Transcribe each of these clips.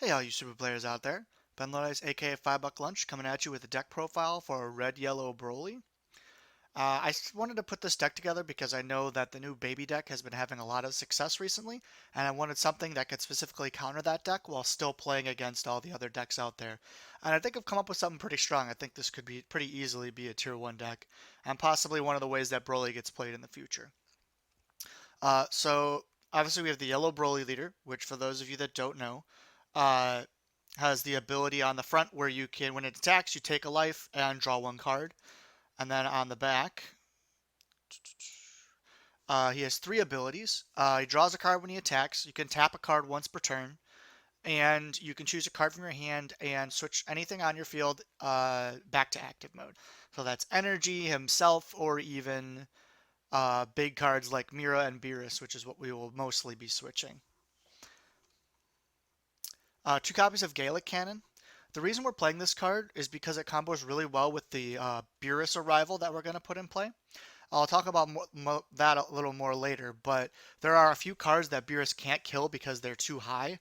Hey, all you super players out there. Ben Lodice, aka 5 Buck Lunch, coming at you with a deck profile for a red-yellow Broly. Wanted to put this deck together because I know that the new baby deck has been having a lot of success recently, and I wanted something that could specifically counter that deck while still playing against all the other decks out there. And I think I've come up with something pretty strong. I think this could be pretty easily be a tier 1 deck, and possibly one of the ways that Broly gets played in the future. So obviously we have the yellow Broly leader, which for those of you that don't know, uh, has the ability on the front where you can, when it attacks, you take a life and draw one card. And then on the back, he has three abilities. He draws a card when he attacks. You can tap a card once per turn. And you can choose a card from your hand and switch anything on your field back to active mode. So that's energy, himself, or even big cards like Mira and Beerus, which is what we will mostly be switching. 2 copies of Gaelic Cannon. The reason we're playing this card is because it combos really well with the Beerus arrival that we're going to put in play. I'll talk about that a little more later, but there are a few cards that Beerus can't kill because they're too high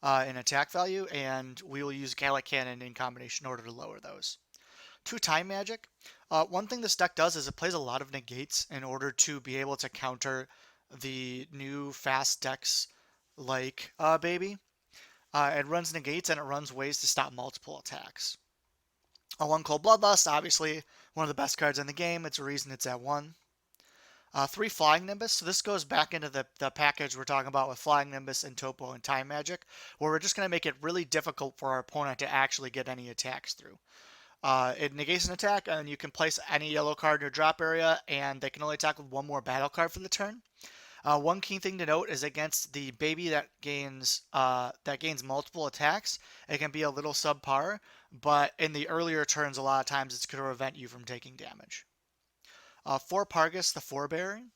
in attack value, and we will use Gaelic Cannon in combination in order to lower those. 2 Time Magic. One thing this deck does is it plays a lot of negates in order to be able to counter the new fast decks like Baby. It runs negates and it runs ways to stop multiple attacks. A 1 Cold Bloodlust, obviously one of the best cards in the game. It's a reason it's at 1. 3 Flying Nimbus. So this goes back into the package we're talking about with Flying Nimbus and Topo and Time Magic, where we're just going to make it really difficult for our opponent to actually get any attacks through. It negates an attack, and you can place any yellow card in your drop area, and they can only attack with one more battle card for the turn. One key thing to note is against the baby that gains multiple attacks, it can be a little subpar, but in the earlier turns, a lot of times it's going to prevent you from taking damage. 4 Parkus, the Forebearing.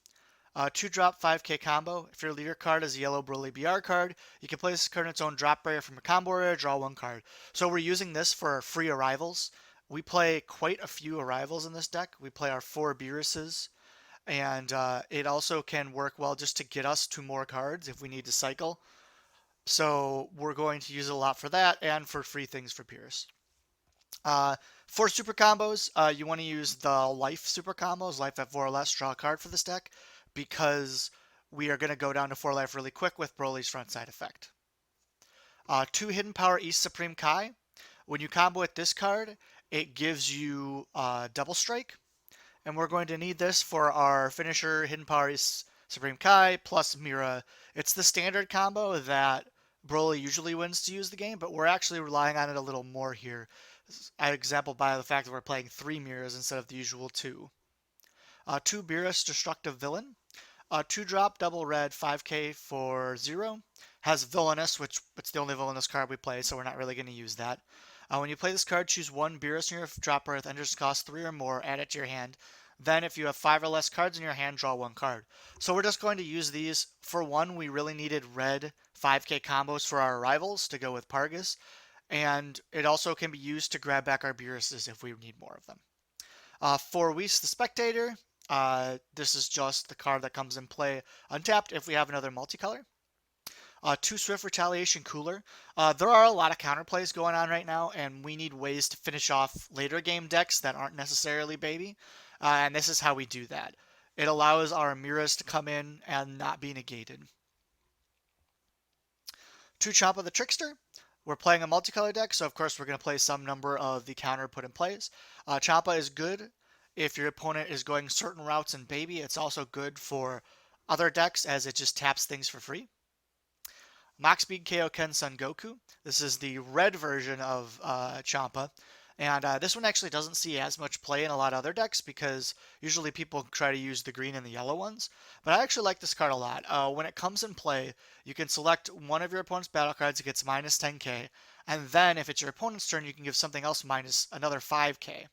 2-drop 5k combo. If your leader card is a yellow Broly BR card, you can place this card in its own drop area from a combo area, draw one card. So we're using this for free arrivals. We play quite a few arrivals in this deck. We play our 4 Beeruses, and it also can work well just to get us 2 more cards if we need to cycle. So we're going to use it a lot for that and for free things for Beerus. For super combos, you want to use the life super combos, life at 4 or less, draw a card for this deck, because we are going to go down to 4 life really quick with Broly's front side effect. 2 Hidden Power East Supreme Kai. When you combo with this card, it gives you Double Strike, and we're going to need this for our finisher, Hidden Power East Supreme Kai plus Mira. It's the standard combo that Broly usually wins to use the game, but we're actually relying on it a little more here. Example by the fact that we're playing 3 Miras instead of the usual 2. 2 Beerus Destructive Villain. 2-drop double red 5k for 0. Has Villainous, which it's the only villainous card we play, so we're not really going to use that. When you play this card, choose 1 Beerus in your drop earth, enters cost 3 or more, add it to your hand. Then if you have 5 or less cards in your hand, draw 1 card. So we're just going to use these. For 1, we really needed red 5k combos for our arrivals to go with Parkus, and it also can be used to grab back our Beeruses if we need more of them. For Whis the Spectator, this is just the card that comes in play untapped if we have another multicolor. 2 Swift Retaliation Cooler. There are a lot of counterplays going on right now, and we need ways to finish off later game decks that aren't necessarily baby, and this is how we do that. It allows our Miras to come in and not be negated. 2 Champa the Trickster. We're playing a multicolor deck, so of course we're going to play some number of the counter put in place. Champa is good if your opponent is going certain routes in baby. It's also good for other decks as it just taps things for free. Max Speed Kaioken Son Goku. This is the red version of Champa. And this one actually doesn't see as much play in a lot of other decks because usually people try to use the green and the yellow ones. But I actually like this card a lot. When it comes in play, you can select one of your opponent's battle cards. It gets minus 10k. And then if it's your opponent's turn, you can give something else minus another 5k.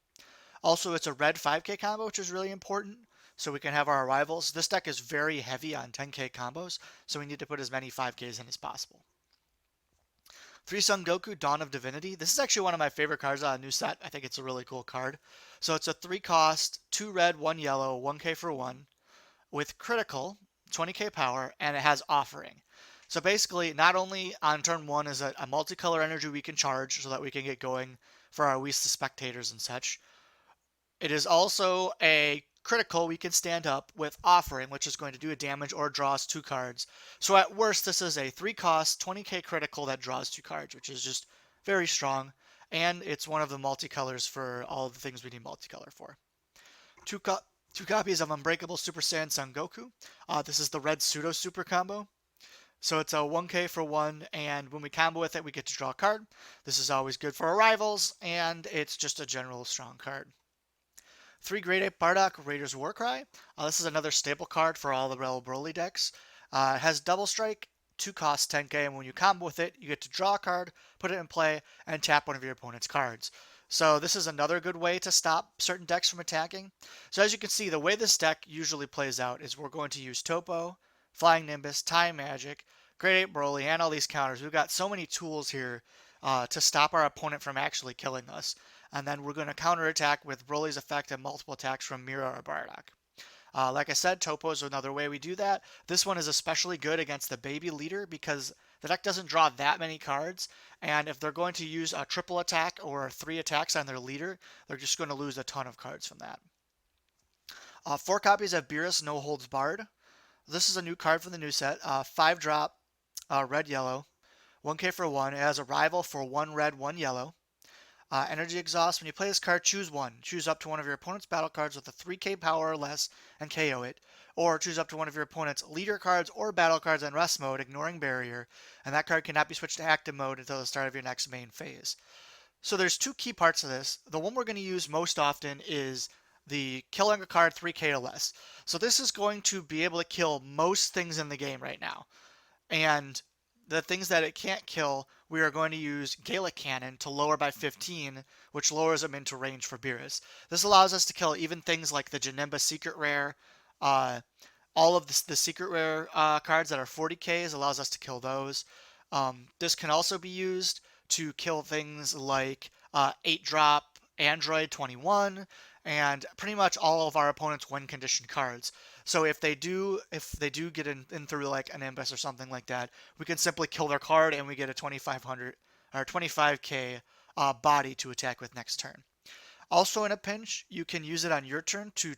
Also, it's a red 5k combo, which is really important. So we can have our arrivals. This deck is very heavy on 10k combos, so we need to put as many 5ks in as possible. 3 Son Goku, Dawn of Divinity. This is actually one of my favorite cards on a new set. I think it's a really cool card. So it's a 3 cost, 2 red, 1 yellow, 1k for 1, with critical, 20k power, and it has offering. So basically, not only on turn 1 is a multicolor energy we can charge so that we can get going for our Whis the Spectators and such, it is also a critical we can stand up with Offering, which is going to do a damage or draws 2 cards. So at worst, this is a 3 cost, 20k critical that draws 2 cards, which is just very strong. And it's one of the multicolors for all of the things we need multicolor for. Two, two copies of Unbreakable Super Saiyan Son Goku. This is the red pseudo super combo. So it's a 1k for 1, and when we combo with it, we get to draw a card. This is always good for our rivals, and it's just a general strong card. 3 Great Ape Bardock, Raider's Warcry. This is another staple card for all the Rebel Broly decks. It has double strike, 2 costs 10k, and when you combo with it, you get to draw a card, put it in play, and tap one of your opponent's cards. So this is another good way to stop certain decks from attacking. So as you can see, the way this deck usually plays out is we're going to use Topo, Flying Nimbus, Time Magic, Great Ape Broly, and all these counters. We've got so many tools here to stop our opponent from actually killing us. And then we're going to counterattack with Broly's effect and multiple attacks from Mira or Bardock. Like I said, Topo is another way we do that. This one is especially good against the baby leader because the deck doesn't draw that many cards, and if they're going to use a triple attack or 3 attacks on their leader, they're just going to lose a ton of cards from that. 4 copies of Beerus No Holds Barred. This is a new card from the new set. 5 drop, red yellow, 1k for 1. It has a rival for 1 red, 1 yellow. Energy Exhaust. When you play this card, choose one. Choose up to one of your opponent's battle cards with a 3k power or less and KO it. Or choose up to one of your opponent's leader cards or battle cards in rest mode, ignoring barrier. And that card cannot be switched to active mode until the start of your next main phase. So there's 2 key parts of this. The one we're going to use most often is the killing a card 3k or less. So this is going to be able to kill most things in the game right now. And the things that it can't kill, we are going to use Gala Cannon to lower by 15, which lowers them into range for Beerus. This allows us to kill even things like the Jimba Secret Rare, all of the Secret Rare cards that are 40Ks allows us to kill those. This can also be used to kill things like 8-drop Android 21, and pretty much all of our opponent's win condition cards. So if they do get in through like an Nimbus or something like that, we can simply kill their card and we get a 2500 or 25k body to attack with next turn. Also in a pinch, you can use it on your turn to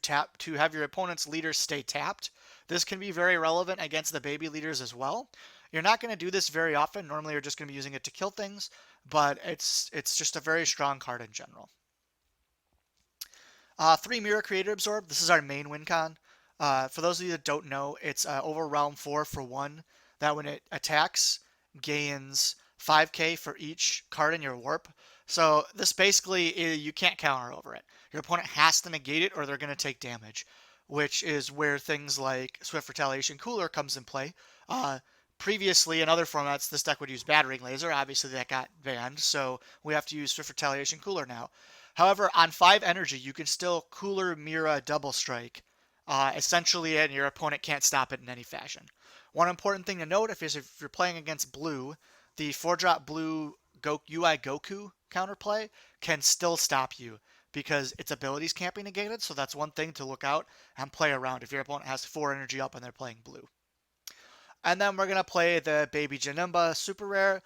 have your opponent's leader stay tapped. This can be very relevant against the baby leaders as well. You're not going to do this very often. Normally you're just going to be using it to kill things, but it's just a very strong card in general. 3 Mirror Creator Absorb. This is our main win con. For those of you that don't know, it's Overwhelm 4 for 1. That when it attacks, gains 5k for each card in your warp. So this basically, you can't counter over it. Your opponent has to negate it or they're going to take damage, which is where things like Swift Retaliation Cooler comes in play. Previously, in other formats, this deck would use Battering Laser. Obviously, that got banned, so we have to use Swift Retaliation Cooler now. However, on 5 energy, you can still Cooler Mira Double Strike, essentially, and your opponent can't stop it in any fashion. One important thing to note if you're playing against blue, the 4-drop blue UI Goku counterplay can still stop you because its abilities can't be negated, so that's one thing to look out and play around if your opponent has 4 energy up and they're playing blue. And then we're going to play the Baby Janemba Super Rare.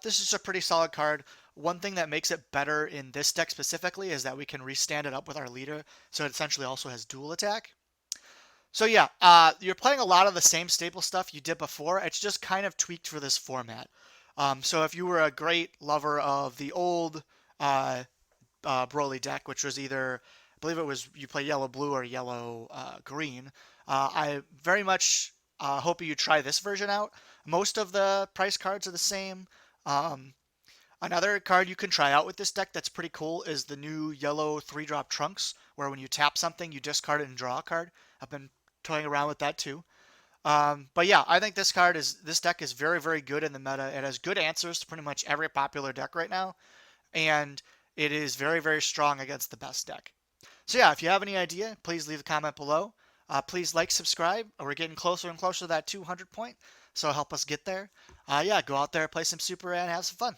This is a pretty solid card. One thing that makes it better in this deck specifically is that we can restand it up with our leader, so it essentially also has dual attack. So yeah, you're playing a lot of the same staple stuff you did before. It's just kind of tweaked for this format. So if you were a great lover of the old Broly deck, which was either, I believe it was you play yellow-blue or yellow-green, I very much hope you try this version out. Most of the price cards are the same. Another card you can try out with this deck that's pretty cool is the new yellow 3-drop Trunks, where when you tap something, you discard it and draw a card. I've been toying around with that too. But yeah, I think this deck is very, very good in the meta. It has good answers to pretty much every popular deck right now, and it is very, very strong against the best deck. So yeah, if you have any idea, please leave a comment below. Please like, subscribe. We're getting closer and closer to that 200 point, so help us get there. Yeah, go out there, play some Super and have some fun.